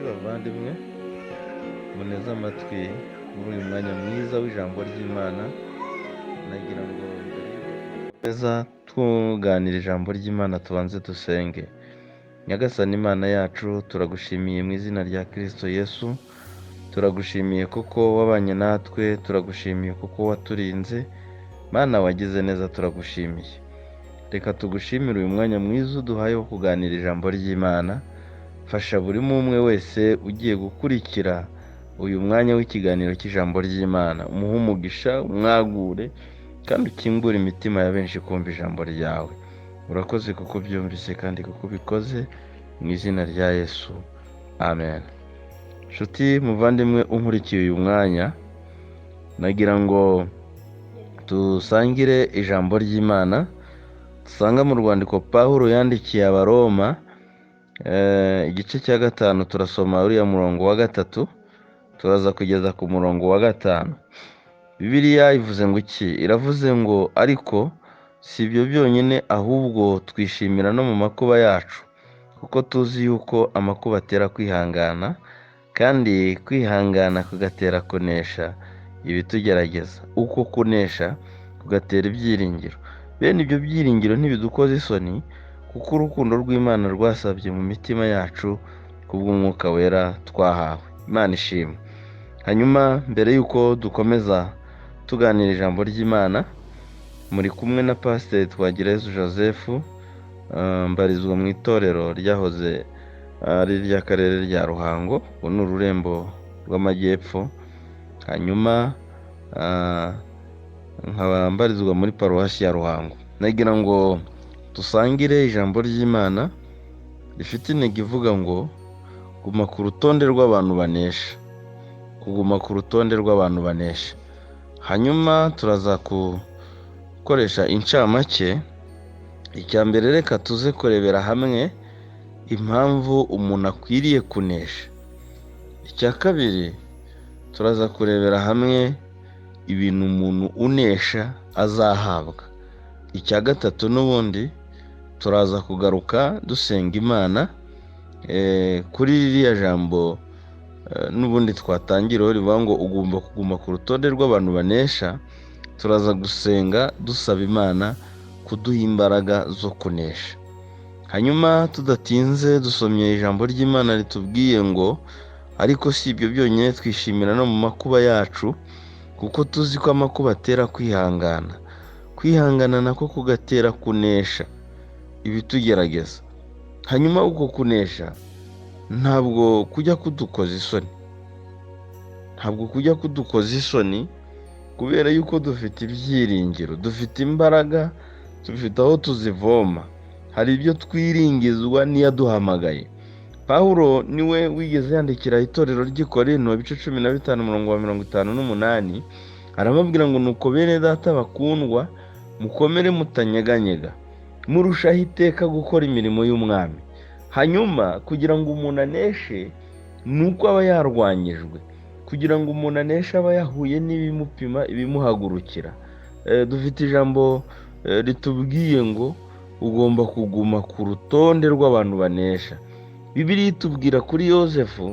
bavandimwe muneze amatwi muri uyu mwanya mwiza w'ijambo ry'Imana. Nagira ngo mbere tuganira ijambo ry'Imana tubanze dusenge. Nyagasani Imana yacu, turagushimiye mu izina rya Kristo Yesu. Turagushimiye kuko wabanye natwe, turagushimiye kuko waturinze. Mana wagize neza, turagushimiye. Reka tugushimire uyu mwanya mwiza uduhaye wo kuganira ijambo ry'Imana. Fasha buri umwe wese ugiye gukurikira uyu mwanya w'ikiganiro cy'ijambo ry'Imana, umuhe umugisha, umwagure kandi ukingure imitima ya benshi kumva ijambo ryawe. Urakoze kuko byumvise kandi kuko ubikoze, mu izina rya Yesu, amen. Nshuti muvandimwe unkurikiye uyu mwanya, nagira ngo dusangire ijambo ry'Imana dusanga mu rwandiko Pawulo yandikiye Abaroma, igice cya 5 turasoma uriya murongo wa 3 turaza kugeza ku murongo wa 5. Bibiliya ivuze ngo iki? Iravuze ngo ariko si ibyo byonyine, ahubwo twishimira no mu makuba yacu, kuko tuzi yuko amakuba atera kwihangana, kandi kwihangana kugatera kunesha ibitugerageza, uko kunesha kugatera ibyiringiro. Bene ibyo byiringiro ntibidukoze isoni, kuko urukundo rw'Imana rwasabye mu mitima yacu kubw'umwuka wera twahawe. Imana ishimwe. Hanyuma mbere yuko dukomeza tuganira ijambo ry'Imana, muri kumwe na Pasiteri Twagirayezu Joseph, mbarizwa mu itorero ryahoze ari iry'akarere rya Ruhango, ubu ni ururembo rw'amajyepfo. Hanyuma nkaba mbarizwa muri paruwasi ya Ruhango. Nagira ngo dusangire ijambo ry'Imana rifite intego ivuga ngo guma ku rutonde rw'abantu banesha. Kuguma ku rutonde rw'abantu banesha. Hanyuma turaza gukoresha incamake. Icya mbere, reka tuze kurebera hamwe impamvu umuntu akwiriye kunesha. Icya kabiri, turaza kurebera hamwe ibintu umuntu unesha azahabwa. Icya gatatu, n'ubundi turaza kugaruka dusenga Imana kuri ririya jambo n'ubundi twatangiraho rivuga ngo ugomba kuguma ku rutonde rw'abantu banesha. Turaza gusenga dusaba Imana kuduha imbaraga zo kunesha. Hanyuma tudatinze, dusomye ijambo ry'Imana ritubwiye ngo ariko si ibyo byonyine, twishimira no mu makuba yacu, kuko tuzi ko amakuba atera kwihangana. Kwihangana nako kugatera kunesha ibitugerageza. Hanyuma uko kunesha ntabwo kujya kudukoza isoni. Ntabwo kujya kudukoza isoni, kubera yuko dufite ibyiringiro, dufite imbaraga, dufite aho tuzivoma. Hari ibyo twiringizwa n'iyaduhamagaye. Pawulo niwe wigeze yandikira itorero ry'i Korinto, ibice 15 umurongo wa 58, arababwira ngo nuko bene data bakundwa, mukomere mutanyeganyega, murushaho iteka gukora imirimo y'umwami. Hanyuma kugira ngo umuntu aneshe, nuko aba yarwanyijwe. Kugira ngo umuntu aneshe, aba yahuye n'ibimupima, ibimuhagurukira. Dufite ijambo ritubwiye ngo ugomba kuguma ku rutonde rw'abantu banesha. Bibiliya itubwira kuri Yozefu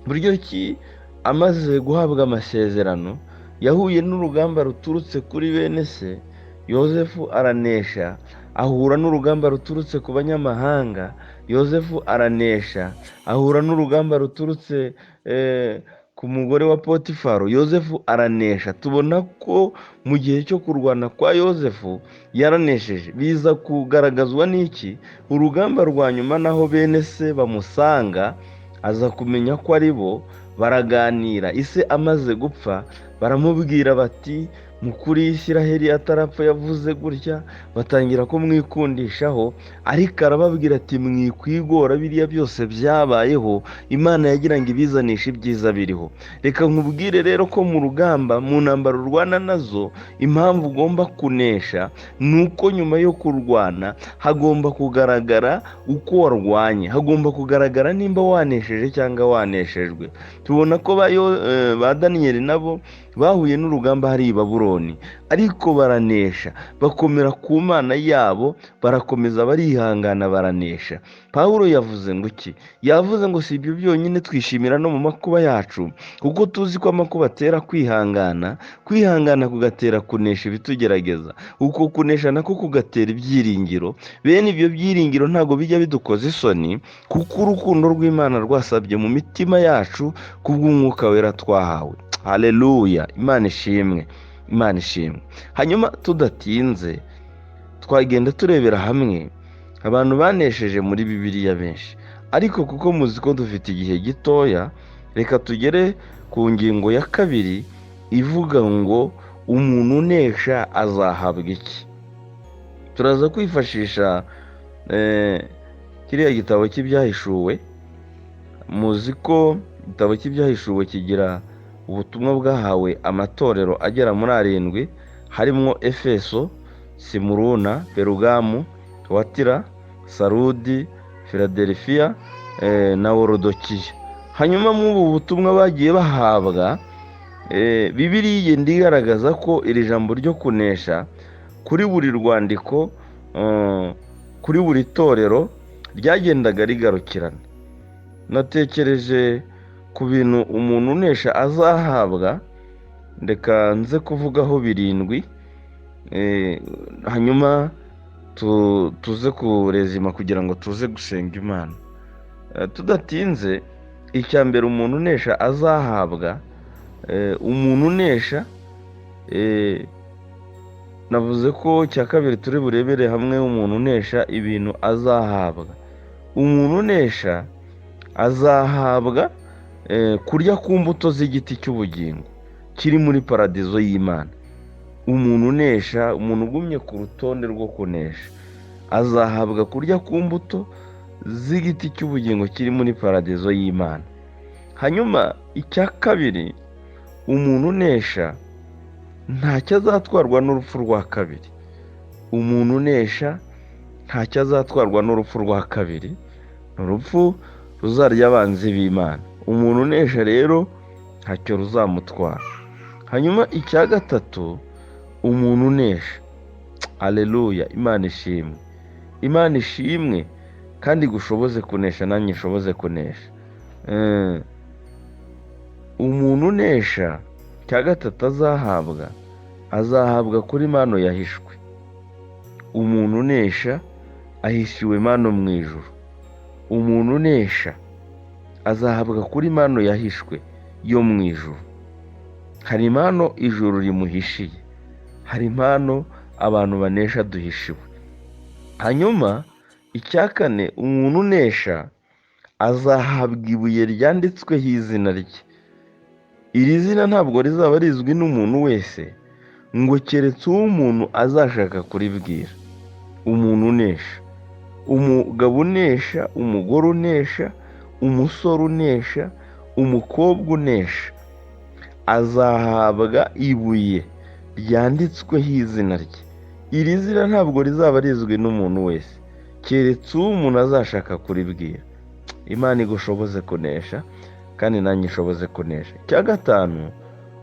buryo ki amaze guhabwa amasezerano yahuye n'urugamba ruturutse kuri bene se. Yozefu aranesha, ahura n'urugamba ruturutse ku banyamahanga. Yozefu aranesha, ahura n'urugamba ruturutse ku mugore wa Potifaro. Yozefu aranesha. Tubona ko mu gihe cyo kurwana kwa Yozefu yaranesheje. Biza kugaragazwa n'iki? Urugamba rwa nyuma, naho bene se bamusanga, aza kumenya ko ari bo. Baraganira. Ise amaze gupfa, baramubwira bati mukuri Isiraheli atarapfa yavuze gutya. Batangira ko mwikundishaho, ariko arababwira ati mwikwigora, biriya byose byabayeho, Imana yagira ngo ibizanishe ibyiza biriho. Reka nkubwire rero ko mu rugamba, mu ntambaro urwana nazo, impamvu ugomba kunesha nuko nyuma yo kurwana hagomba kugaragara uko warwanye. Hagomba kugaragara nimba wanesheje cyangwa waneshejwe. Tubona ko ba Daniyeli nabo bahuye n'urugamba hari i Babuloni. Babuloni, ariko baranesha, bakomera ku Mana yabo, barakomeza barihangana baranesha. Pawulo yavuze ngo iki? Yavuze ngo si ibyo byonyine, twishimira no mu makuba yacu, kuko tuzi ko amakuba atera kwihangana, kwihangana kugatera kunesha ibitugerageza, uko kunesha nako kugatera ibyiringiro. Bene ibyo byiringiro ntabwo bijya bidukoza isoni, kuko urukundo rw'Imana rwasabye mu mitima yacu kubw'Umwuka Wera twahawe. Haleluya! Imana ishimwe, Imana ishimwe. Hanyuma tudatinze, twagenda turebera hamwe abantu banesheje muri Bibiliya benshi, ariko kuko muzi ko dufite igihe gitoya, reka tugere ku ngingo ya kabiri ivuga ngo umuntu unesha azahabwa iki. Turaza kwifashisha kiriya gitabo cy'ibyahishuwe. Muzi ko igitabo cy'ibyahishuwe kigira ubutumwa bwahawe amatorero agera muri 7, harimo Efeso, Simuruna, Perugamu, Tuwatira, Sarudi, Filadelfiya na Worodokiya. Hanyuma mu ubu butumwa bagiye bahabwa, Bibiliya igenda igaragaza ko iri jambo ryo kunesha kuri buri rwandiko, kuri buri torero ryagendaga rigarukirana. Natekereje ku bintu umuntu unesha azahabwa, reka nze kuvugaho 7, hanyuma tuze kurezima kugira ngo tuze gusenga Imana. Tudatinze, icya mbere umuntu unesha azahabwa, umuntu unesha, navuze ko cya kabiri turi burebere hamwe umuntu unesha ibintu azahabwa. Umuntu unesha azahabwa kurya ku mbuto z'igiti cy'ubugingo kiri muri paradizo y'Imana. Umuntu unesha, umuntu ugumye ku rutonde rwo kunesha, azahabwa kurya ku mbuto z'igiti cy'ubugingo kiri muri paradizo y'Imana. Hanyuma icya kabiri, umuntu unesha ntacyo azatwarwa n'urupfu rwa kabiri. Umuntu unesha ntacyo azatwarwa n'urupfu rwa kabiri, urupfu ruzarya abanzi b'Imana. Umuntu unesha rero ntacyo ruzamutwara. Hanyuma icya gatatu, umuntu unesha, aleluya, Imana ishimwe, Imana ishimwe kandi gushoboze kunesha, nanjye nshoboze kunesha. Umuntu unesha, cya gatatu azahabwa kuri mano yahishwe. Umuntu unesha ahishiwe mano mu ijuru. Umuntu unesha azahabwa kuri mano yahishwe yo mu ijuru. Hari impano ijuru rimuhishiye, hari impano abantu banesha duhishiwe. Hanyuma icya kane, umuntu unesha azahabwa ibuye ryanditsweho izina rye. Iri zina ntabwo rizaba rizwi n'umuntu wese, ngo keretse uwo umuntu azashaka kuribwira. Umuntu unesha, umugabo unesha, umugore unesha, umusore unesha, umukobwa unesha, azahabwa ibuye ryanditsweho izina rye. Iri zina ntabwo rizaba rizwi n'umuntu wese, keretse uwo umuntu azashaka kuribwira. Imana igushoboze kunesha kandi nanjye nshoboze kunesha. Icya gatanu,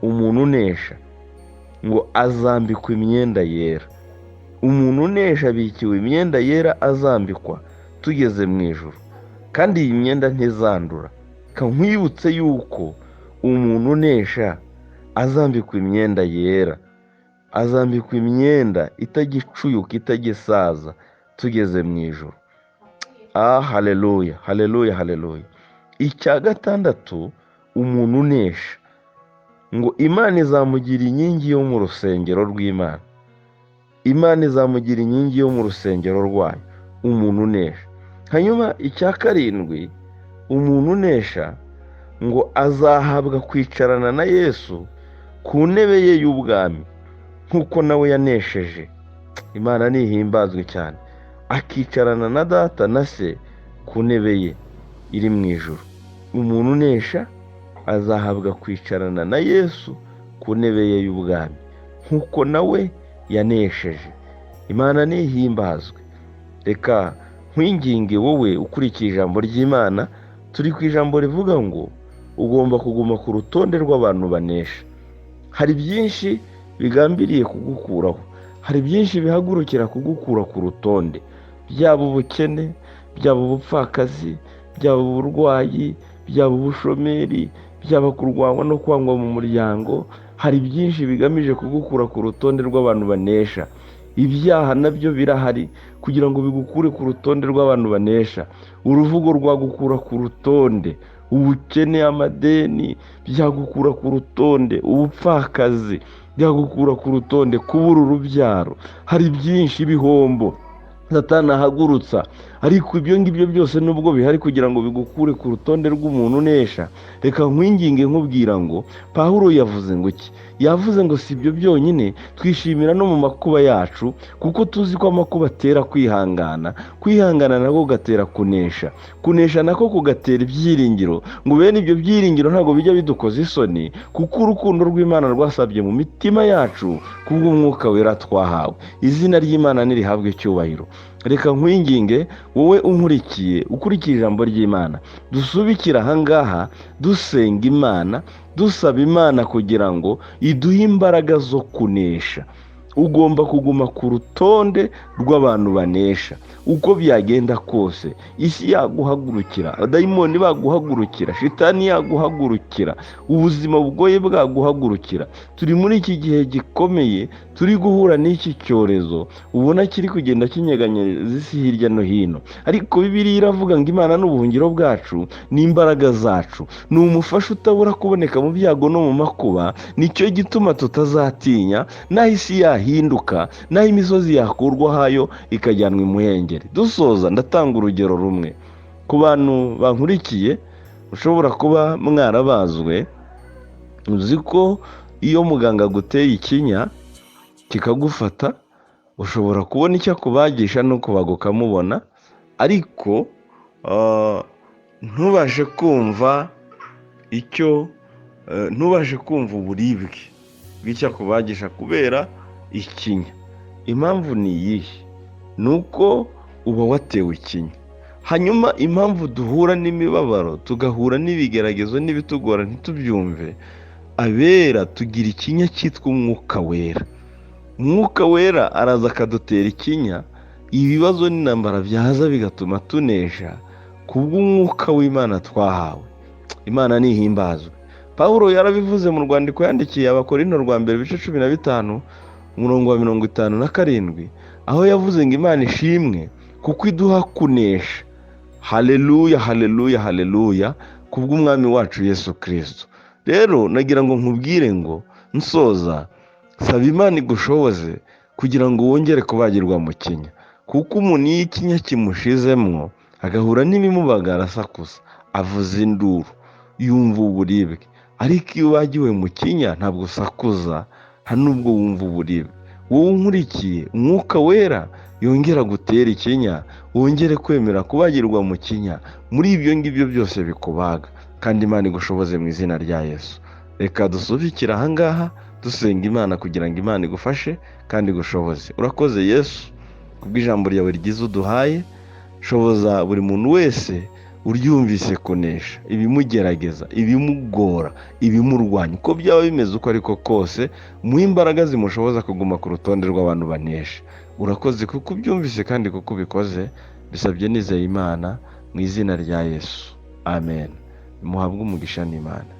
umuntu unesha ngo azambikwa imyenda yera. Umuntu unesha abikiwe imyenda yera azambikwa tugeze mu ijuru, kandi iyi myenda ntizandura. Nkwibutse yuko umuntu unesha azambikwa imyenda yera, azambikwa imyenda itagicuyuka, itagisaza tugeze mu ijuru. Haleluya, haleluya, haleluya. Icya gatandatu, umuntu unesha ngo Imana izamugira inkingi yo mu rusengero rw'Imana. Imana izamugira inkingi yo mu rusengero rwayo, umuntu unesha. Hanyuma icya karindwi, umuntu unesha ngo azahabwa kwicarana na Yesu ku ntebe ye y'ubwami, nk'uko nawe yanesheje. Imana nihimbazwe cyane, akicarana na Data na Se ku ntebe ye iri mu ijuru. Umuntu unesha azahabwa kwicarana na Yesu ku ntebe ye y'ubwami, nk'uko nawe yanesheje. Imana nihimbazwe. Reka nkwinginge wowe ukurikiye ijambo ry'Imana, turi ku ijambo rivuga ngo ugomba kuguma ku rutonde rw'abantu banesha. Hari byinshi bigambiriye kugukuraho. Hari byinshi bihagurukira kugukura ku rutonde, byaba ubukene, byaba ubupfakazi, byaba uburwayi, byaba ubushomeri, byaba kurwanywa no kwangwa mu muryango. Hari byinshi bigamije kugukura ku rutonde rw'abantu banesha. Ibyaha nabyo birahari kugira ngo bigukure ku rutonde rw'abantu banesha. Uruvugo rwagukura ku rutonde, ubukene, amadeni byagukura ku rutonde, ubupfakazi byagukura ku rutonde, kubura urubyaro. Hari byinshi, ibihombo Satani ahagurutsa, ariko ibyo ngibyo byose nubwo bihari kugira ngo bigukure ku rutonde rw'umuntu unesha, reka nkwinginge nkubwira ngo Pawulo yavuze ngo iki? Yavuze ngo si ibyo byonyine, twishimira no mu makuba yacu, kuko tuzi ko amakuba atera kwihangana, kwihangana nako gatera kunesha, kunesha nako kugatera ibyiringiro, ngo bene ibyo byiringiro ntabwo bijya bidukoza isoni, kuko urukundo rw'Imana rwasabye mu mitima yacu kubw'umwuka wera twahawe. Izina ry'Imana nirihabwe icyubahiro. Reka nkwinginge wowe unkurikiye, ukurikira ijambo ry'Imana, dusubikira ahangaha dusenga Imana, dusaba Imana kugira ngo iduhe imbaraga zo kunesha. Ugomba kuguma ku rutonde rw'abantu banesha. Uko byagenda kose, isi yaguhagurukira, abadayimoni baguhagurukira, shitani yaguhagurukira, ubuzima bugoye bwaguhagurukira. Turi muri iki gihe gikomeye, turi guhura n'iki cyorezo ubona kiri kugenda kinyeganyeza isi hirya no hino, ariko Bibiliya iravuga ngo Imana n'ubuhungiro bwacu n'imbaraga zacu, ni umufasha utabura kuboneka mu byago no mu makuba. Nicyo gituma tutazatinya naho isi yahinduka, naho imisozi yakurwaho ikajyanwa imuhengeri. Dusoza, ndatanga urugero rumwe ku bantu bankurikiye. Ushobora kuba mwarabazwe, uzi ko iyo muganga aguteye ikinya kikagufata, ushobora kubona icyo akubagisha no kubaga ukamubona, ariko ntubashe kumva uburibwe bw'icyo akubagisha kubera ikinya. Impamvu ni iyihe? Ni uko uba watewe ikinya. Hanyuma impamvu duhura n'imibabaro, tugahura n'ibigeragezo n'ibitugora ntitubyumve, abera tugira ikinya cyitwa umwuka wera. Umwuka wera araza akadutera ikinya, ibibazo n'intambara byaza bigatuma tunesha kubw'umwuka w'Imana twahawe. Imana nihimbazwe. Pawulo yarabivuze mu rwandiko yandikiye Abakorinto rwa mbere ibice 15 umurongo wa 57, aho yavuze ngo Imana ishimwe kuko iduha kunesha. Haleluya, haleluya, haleluya, kubw'umwami wacu Yesu Kristo. Rero nagira ngo nkubwire ngo nsoza, saba Imana igushoboze kugira ngo wongere kubagirwa mu kinya, kuko umuntu iyo ikinya kimushizemwo agahura n'ibimubaga arasakuza, avuza induru, yumva uburibwe. Ariko iyo wagiwe mu kinya ntabwo usakuza, nta nubwo wumva uburibwe. Wowe unkurikiye, umwuka wera yongera gutera ikinya, wongere kwemera kubagirwa mu kinya muri ibyo ngibyo byose bikubaga, kandi Imana igushoboze mu izina rya Yesu. Reka dusubikire ahangaha dusenga Imana kugira ngo Imana igufashe kandi igushoboze. Urakoze Yesu kubw'ijambo ryawe ryiza uduhaye. Shoboza buri muntu wese uryumvise kunesha ibimugerageza, ibimugora, ibimurwanya, uko byaba bimeze uko ariko kose, muhe imbaraga zimushoboza kuguma ku rutonde rw'abantu banesha. Urakoze kuko ubyumvise kandi kuko ubikoze, bisabye nizeye Imana mu izina rya Yesu, amen. Muhabwe umugisha n'Imana.